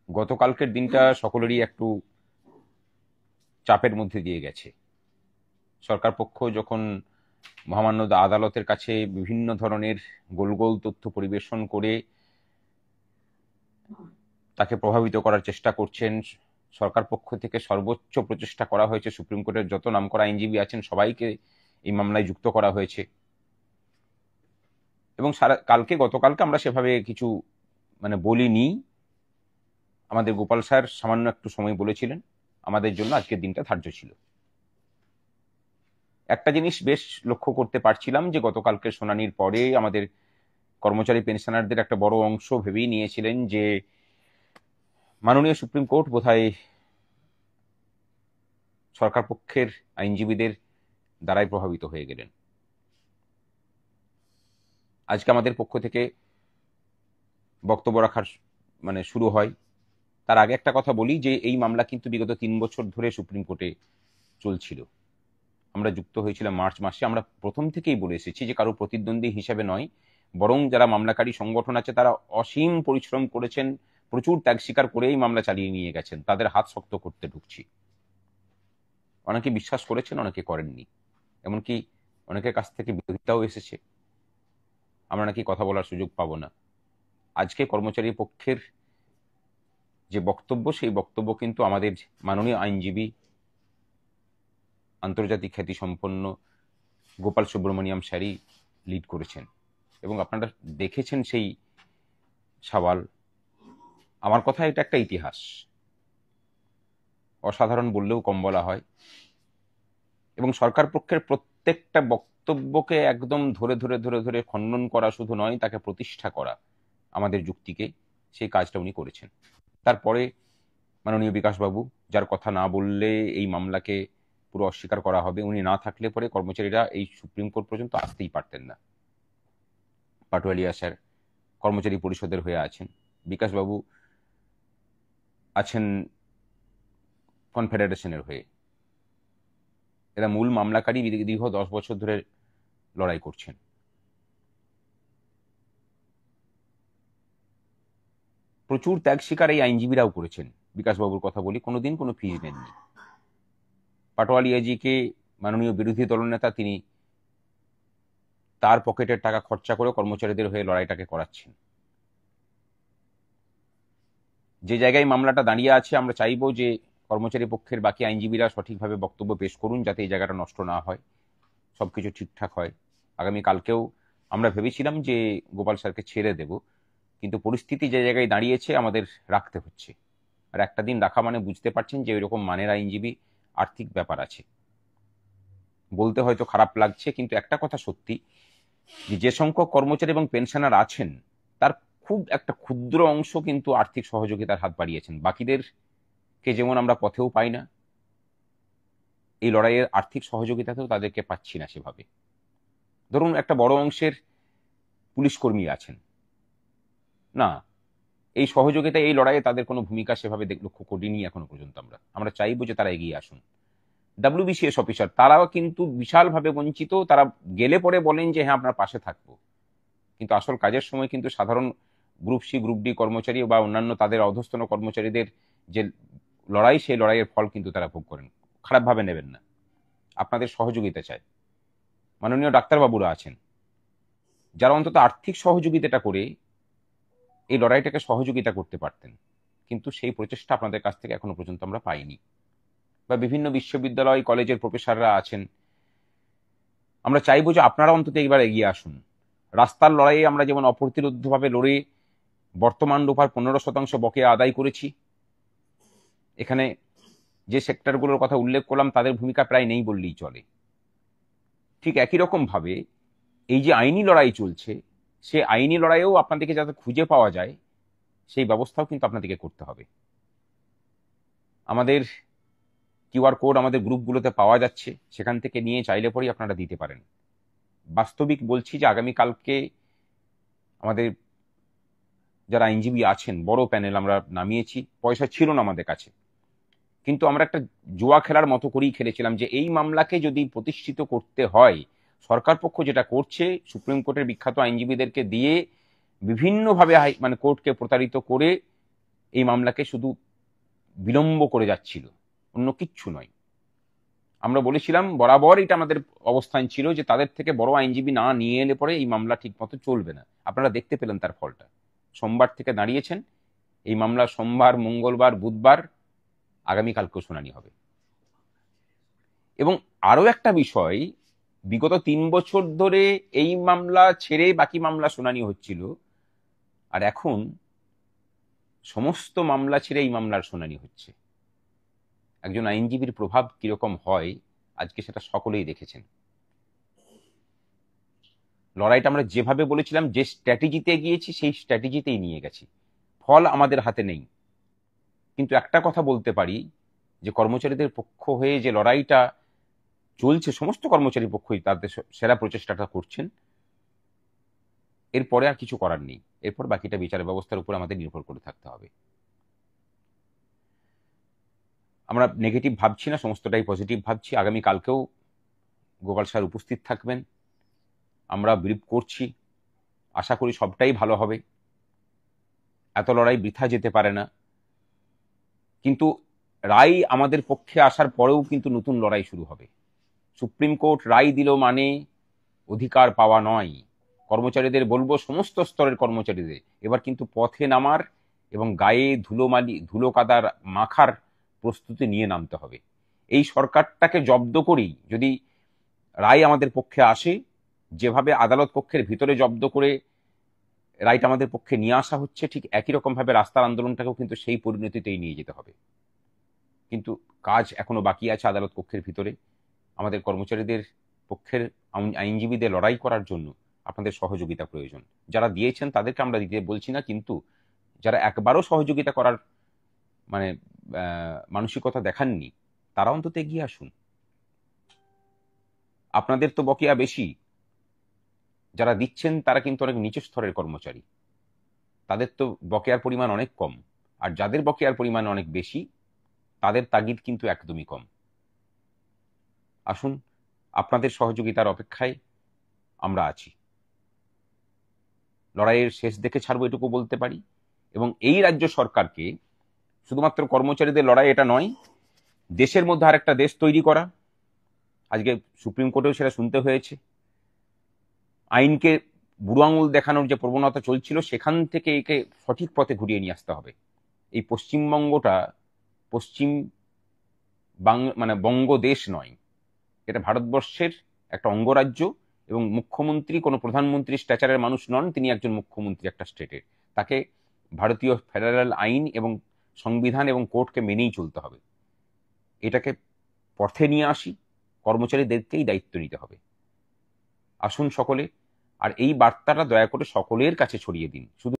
গতকালকের দিনটা সকলেরই একটু চাপের মধ্যে দিয়ে গেছে। সরকার পক্ষ যখন মহামান্য আদালতের কাছে বিভিন্ন ধরনের গোল গোল তথ্য পরিবেশন করে তাকে প্রভাবিত করার চেষ্টা করছেন, সরকার পক্ষ থেকে সর্বোচ্চ প্রচেষ্টা করা হয়েছে, সুপ্রিম কোর্টের যত নামকরা আইনজীবী আছেন সবাইকে এই মামলায় যুক্ত করা হয়েছে। এবং গতকালকে আমরা সেভাবে কিছু বলিনি। আমাদের গোপাল স্যার সামান্য একটু সময় বলেছিলেন, আমাদের জন্য আজকের দিনটা ধার্য ছিল। একটা জিনিস বেশ লক্ষ্য করতে পারছিলাম যে গতকালকে শুনানির পরে আমাদের কর্মচারী পেনশনারদের একটা বড় অংশ ভেবেই নিয়েছিলেন যে মাননীয় সুপ্রিম কোর্ট বোধহয় সরকার পক্ষের আইনজীবীদের দ্বারাই প্রভাবিত হয়ে গেলেন। আজকে আমাদের পক্ষ থেকে বক্তব্য রাখার শুরু হয়। তার আগে একটা কথা বলি যে এই মামলা কিন্তু বিগত 3 বছর ধরে সুপ্রিম কোর্টে চলছিল। আমরা যুক্ত হয়েছিলাম মার্চ মাসে। আমরা প্রথম থেকেই বলে এসেছি যে কারো প্রতিদ্বন্দ্বী হিসেবে নয়, বরং যারা মামলাকারী সংগঠন আছে তারা অসীম পরিশ্রম করেছেন, প্রচুর ত্যাগ স্বীকার করে এই মামলা চালিয়ে নিয়ে গেছেন। তাদের হাত শক্ত করতে ঢুকছি। অনেকে বিশ্বাস করেছেন, অনেকে করেননি, এমনকি অনেকের কাছ থেকে বিরোধিতাও এসেছে। আমরা নাকি কথা বলার সুযোগ পাবো না। আজকে কর্মচারী পক্ষের যে বক্তব্য, সেই বক্তব্য কিন্তু আমাদের মাননীয় আইনজীবী, আন্তর্জাতিক খ্যাতিসম্পন্ন গোপাল সুব্রমণিয়াম স্যারই লিড করেছেন এবং আপনারা দেখেছেন সেই সওয়াল। আমার কথা, এটা একটা ইতিহাস, অসাধারণ বললেও কম বলা হয়। এবং সরকার পক্ষের প্রত্যেকটা বক্তব্যকে একদম ধরে ধরে ধরে ধরে খণ্ডন করা শুধু নয়, তাকে প্রতিষ্ঠা করা, আমাদের যুক্তিকে, সেই কাজটা উনি করেছেন। তারপরে মাননীয় বিকাশবাবু, যার কথা না বললে এই মামলাকে পুরো অস্বীকার করা হবে, উনি না থাকলে পরে কর্মচারীরা এই সুপ্রিম কোর্ট পর্যন্ত আসতেই পারতেন না। পাটোয়ারিয়া স্যার কর্মচারী পরিষদের হয়ে আছেন, বিকাশবাবু আছেন কনফেডারেশনের হয়ে। এরা মূল মামলাকারী, দীর্ঘ 10 বছর ধরে লড়াই করছেন। প্রচুর ত্যাগ স্বীকার এই আইনজীবীরাও করেছেন। বিকাশবাবুর কথা বলি, কোনোদিন কোনো ফিজ নেননি। পাটোয়ারিয়াজিকে মাননীয় বিরোধী দলনেতা, তিনি তার পকেটের টাকা খরচা করে কর্মচারীদের হয়ে লড়াইটাকে করাচ্ছেন। যে জায়গায় মামলাটা দাঁড়িয়ে আছে, আমরা চাইবো যে কর্মচারী পক্ষের বাকি আইনজীবীরা সঠিকভাবে বক্তব্য পেশ করুন, যাতে এই জায়গাটা নষ্ট না হয়, সবকিছু ঠিকঠাক হয়। আগামীকালকেও আমরা ভেবেছিলাম যে গোপাল স্যারকে ছেড়ে দেব, কিন্তু পরিস্থিতি যে জায়গায় দাঁড়িয়েছে আমাদের রাখতে হচ্ছে। আর একটা দিন রাখা মানে বুঝতে পারছেন যে ওইরকম মানের আইনজীবী, আর্থিক ব্যাপার আছে। বলতে হয়তো খারাপ লাগছে, কিন্তু একটা কথা সত্যি, যে সংখ্যক কর্মচারী এবং পেনশনার আছেন তার খুব একটা ক্ষুদ্র অংশ কিন্তু আর্থিক সহযোগিতার হাত বাড়িয়েছেন। বাকিদেরকে যেমন আমরা পথেও পাই না, এই লড়াইয়ের আর্থিক সহযোগিতাতেও তাদেরকে পাচ্ছি না সেভাবে। ধরুন একটা বড় অংশের পুলিশ কর্মী আছেন না, এই সহযোগিতা, এই লড়াইয়ে তাদের কোনো ভূমিকা সেভাবে লক্ষ্য করিনি এখনো পর্যন্ত। আমরা চাইবো যে তারা এগিয়ে আসুন। ডাব্লিউবিসিএস অফিসার, তারাও কিন্তু বিশালভাবে বঞ্চিত। তারা গেলে পরে বলেন যে হ্যাঁ আপনার পাশে থাকবো, কিন্তু আসল কাজের সময় কিন্তু সাধারণ গ্রুপ সি গ্রুপ ডি কর্মচারী বা অন্যান্য তাদের অধস্তন কর্মচারীদের যে লড়াই, সেই লড়াইয়ের ফল কিন্তু তারা ভোগ করেন। খারাপভাবে নেবেন না, আপনাদের সহযোগিতা চাই। মাননীয় ডাক্তারবাবুরা আছেন, যারা অন্তত আর্থিক সহযোগিতাটা করে এই লড়াইটাকে সহযোগিতা করতে পারতেন, কিন্তু সেই প্রচেষ্টা আপনাদের কাছ থেকে এখনো পর্যন্ত আমরা পাইনি। বা বিভিন্ন বিশ্ববিদ্যালয় কলেজের প্রফেসররা আছেন, আমরা চাইবো যে আপনারা অন্তত এইবার এগিয়ে আসুন। রাস্তার লড়াইয়ে আমরা যেমন অপ্রতিরোধ্যভাবে লড়ে বর্তমান রূপার 15% বকেয়া আদায় করেছি, এখানে যে সেক্টরগুলোর কথা উল্লেখ করলাম তাদের ভূমিকা প্রায় নেই বললেই চলে। ঠিক একই রকম ভাবে এই যে আইনি লড়াই চলছে, সে আইনি লড়াইয়েও আপনাদেরকে যাতে খুঁজে পাওয়া যায়, সেই ব্যবস্থাও কিন্তু আপনাদেরকে করতে হবে। আমাদের কিউআর কোড আমাদের গ্রুপগুলোতে পাওয়া যাচ্ছে, সেখান থেকে নিয়ে চাইলে পরেই আপনারা দিতে পারেন। বাস্তবিক বলছি যে আগামীকালকে আমাদের যারা আইনজীবী আছেন, বড় প্যানেল আমরা নামিয়েছি। পয়সা ছিল না আমাদের কাছে, কিন্তু আমরা একটা জুয়া খেলার মতো করেই খেলেছিলাম যে এই মামলাকে যদি প্রতিষ্ঠিত করতে হয়, সরকার পক্ষ যেটা করছে, সুপ্রিম কোর্টের বিখ্যাত আইনজীবীদেরকে দিয়ে বিভিন্নভাবে কোর্টকে প্রতারিত করে এই মামলাকে শুধু বিলম্ব করে যাচ্ছিল, অন্য কিচ্ছু নয়। আমরা বলেছিলাম বরাবর, এটা আমাদের অবস্থান ছিল যে তাদের থেকে বড় আইনজীবী না নিয়ে এলে পরে এই মামলা ঠিক মতো চলবে না। আপনারা দেখতে পেলেন তার ফলটা। সোমবার থেকে দাঁড়িয়েছেন, এই মামলা সোমবার, মঙ্গলবার, বুধবার, আগামীকালকেও শুনানি হবে। এবং আরো একটা বিষয়, বিগত 3 বছর ধরে এই মামলা ছেড়ে বাকি মামলা শুনানি হচ্ছিল, আর এখন সমস্ত মামলা ছেড়ে এই মামলার শুনানি হচ্ছে। একজন আইনজীবীর প্রভাব কিরকম হয় আজকে সেটা সকলেই দেখেছেন। লড়াইটা আমরা যেভাবে বলেছিলাম, যে স্ট্র্যাটেজিতে গিয়েছি সেই স্ট্র্যাটেজিতেই নিয়ে গেছি। ফল আমাদের হাতে নেই, কিন্তু একটা কথা বলতে পারি যে কর্মচারীদের পক্ষ হয়ে যে লড়াইটা চলছে, সমস্ত কর্মচারী পক্ষই তাদের সেরা প্রচেষ্টাটা করছেন। এরপরে আর কিছু করার নেই, এরপর বাকিটা বিচার ব্যবস্থার উপর আমাদের নির্ভর করে থাকতে হবে। আমরা নেগেটিভ ভাবছি না, সমস্তটাই পজিটিভ ভাবছি। আগামী কালকেও গোপাল স্যার উপস্থিত থাকবেন, আমরা ব্রিফ করছি, আশা করি সবটাই ভালো হবে। এত লড়াই বৃথা যেতে পারে না, কিন্তু রায় আমাদের পক্ষে আসার পরেও কিন্তু নতুন লড়াই শুরু হবে। সুপ্রিম কোর্ট রায় দিল মানে অধিকার পাওয়া নয়। কর্মচারীদের বলবো, সমস্ত স্তরের কর্মচারীদের এবার কিন্তু পথে নামার এবং গায়ে ধুলো কাদার মাখার প্রস্তুতি নিয়ে নামতে হবে। এই সরকারটাকে জব্দ করেই যদি রায় আমাদের পক্ষে আসে, যেভাবে আদালত কক্ষের ভিতরে জব্দ করে রাইট আমাদের পক্ষে নিয়ে আসা হচ্ছে, ঠিক একই রকম ভাবে রাস্তার আন্দোলনটাকেও কিন্তু সেই পরিণতিতেই নিয়ে যেতে হবে। কিন্তু কাজ এখনো বাকি আছে আদালত কক্ষের ভিতরে। আমাদের কর্মচারীদের পক্ষের আইনজীবীদের লড়াই করার জন্য আপনাদের সহযোগিতা প্রয়োজন। যারা দিয়েছেন তাদেরকে আমরা দিতে বলছি না, কিন্তু যারা একবারও সহযোগিতা করার মানে মানসিকতা দেখাননি, তারা অন্তত এগিয়ে আসুন। আপনাদের তো বকেয়া বেশি, যারা দিচ্ছেন তারা কিন্তু অনেক নিচু স্তরের কর্মচারী, তাদের তো বকেয়ার পরিমাণ অনেক কম। আর যাদের বকেয়ার পরিমাণ অনেক বেশি, তাদের তাগিদ কিন্তু একদমই কম। আসুন, আপনাদের সহযোগিতার অপেক্ষায় আমরা আছি। লড়াইয়ের শেষ দেখে ছাড়বো, এটুকু বলতে পারি। এবং এই রাজ্য সরকারকে শুধুমাত্র কর্মচারীদের লড়াই এটা নয়, দেশের মধ্যে আরেকটা দেশ তৈরি করা। আজকে সুপ্রিম কোর্টেও সেটা শুনতে হয়েছে। আইনকে বুড়ো আঙুল দেখানোর যে প্রবণতা চলছিল, সেখান থেকে একে সঠিক পথে ঘুরিয়ে নিয়ে আসতে হবে। এই পশ্চিমবঙ্গটা পশ্চিম মানে বঙ্গদেশ নয়, এটা ভারতবর্ষের একটা অঙ্গরাজ্য। এবং মুখ্যমন্ত্রী কোনো প্রধানমন্ত্রী স্ট্যাচারের মানুষ নন, তিনি একজন মুখ্যমন্ত্রী একটা স্টেটের। তাকে ভারতীয় ফেডারেল আইন এবং সংবিধান এবং কোর্টকে মেনেই চলতে হবে। এটাকে পথে নিয়ে আসি, কর্মচারীদেরকেই দায়িত্ব নিতে হবে। আসুন সকলে, আর এই বার্তাটা দয়া করে সকলের কাছে ছড়িয়ে দিন। শুধু